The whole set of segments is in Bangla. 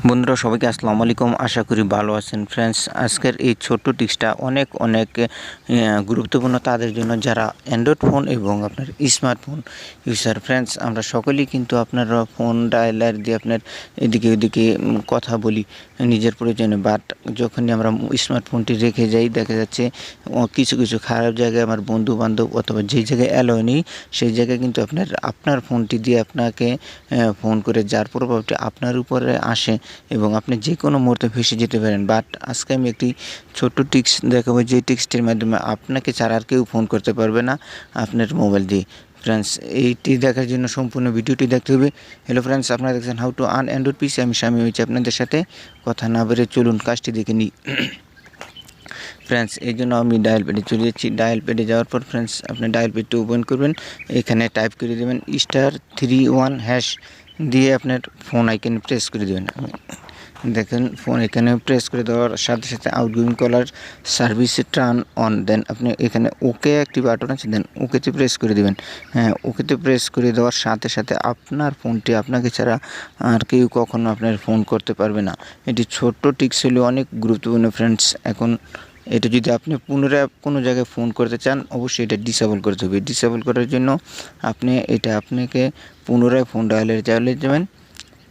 বন্ধুরা সবাইকে আসসালামু আলাইকুম। আশা করি ভালো আছেন। ফ্রেন্ডস, আজকের এই ছোট্ট টিপসটা অনেক গুরুত্বপূর্ণ তাদের জন্য যারা অ্যান্ড্রয়েড ফোন এবং আপনার স্মার্টফোন ইউজার। ফ্রেন্ডস, আমরা সকলেই কিন্তু আপনার ফোন ডায়ালার দিয়ে আপনার এদিকে ওদিকে কথা বলি নিজের প্রয়োজনে, বাট যখনই আমরা স্মার্টফোনটি রেখে যাই দেখা যাচ্ছে কিছু খারাপ জায়গায় আমার বন্ধু বান্ধব অথবা যেই জায়গায় অ্যালো নেই সেই জায়গায় কিন্তু আপনার ফোনটি দিয়ে আপনাকে ফোন করে, যার প্রভাবটি আপনার উপরে আসে এবং আপনি যে কোনো মুহূর্তে ফেঁসে যেতে পারেন। বাট আজকে আমি একটি ছোট্ট টিপস দেখাবো, যে টিপসটির মাধ্যমে আপনাকে ছাড়া আর কেউ ফোন করতে পারবে না আপনার মোবাইল দিয়ে। ফ্রেন্ডস, এইটি দেখার জন্য সম্পূর্ণ ভিডিওটি দেখতে হবে। হ্যালো ফ্রেন্ডস, আপনারা দেখছেন হাউ টু আর্ন অ্যান্ড্রয়েড পিসি। আমি স্বামী হয়েছি আপনাদের সাথে। কথা না বেড়ে চলুন কাজটি দেখে নিই। ফ্রেন্ডস, এই জন্য আমি ডায়াল প্যাডে চলে যাচ্ছি। ডায়াল প্যাডে যাওয়ার পর ফ্রেন্ডস আপনি ডায়াল প্যাডটি ওপেন করবেন। এখানে টাইপ করে দেবেন *31# দিয়ে আপনার ফোন আইকনে প্রেস করে দেবেন। দেখেন ফোন এখানে প্রেস করে দেওয়ার সাথে সাথে outgoing caller service turn on. Then আপনি এখানে ওকে একটি বাটন আছে, দেন ওকেতে প্রেস করে দেবেন। হ্যাঁ, ওকেতে প্রেস করে দেওয়ার সাথে সাথে আপনার ফোনটি আপনাকে ছাড়া আর কেউ কখনো আপনার ফোন করতে পারবে না। এটি ছোট্ট টিপস হলেও অনেক গুরুত্বপূর্ণ। ফ্রেন্ডস, এখন এটা যদি আপনি পুনরায় কোনো জায়গায় ফোন করতে চান অবশ্যই এটা ডিসেবল করতে হবে। ডিসেবল করার জন্য আপনাকে পুনরায় ফোন ডায়ালে যাবেন।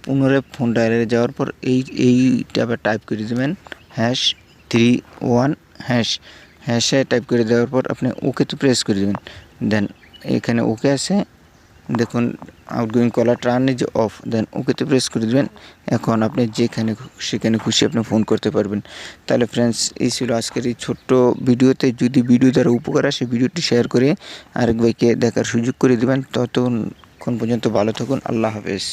পুনরায় ফোন ডায়ালে যাওয়ার পর এইটা আবার টাইপ করে দেবেন #31#। টাইপ করে দেওয়ার পর আপনি ওকেতে প্রেস করে দেবেন। দেন এখানে ওকে আছে, দেখুন outgoing caller turn is off. Then ওকেতে প্রেস করে দেবেন। এখন আপনি সেখানে খুশি আপনি ফোন করতে পারবেন। তাহলে ফ্রেন্ডস, এই ছিল আজকের এই ছোট্ট ভিডিওতে। যদি ভিডিও দ্বারা উপকার আসে ভিডিওটি শেয়ার করে আরেক ভাইকে দেখার সুযোগ করে দেবেন। ততক্ষণ পর্যন্ত ভালো থাকুন। আল্লাহ হাফেজ।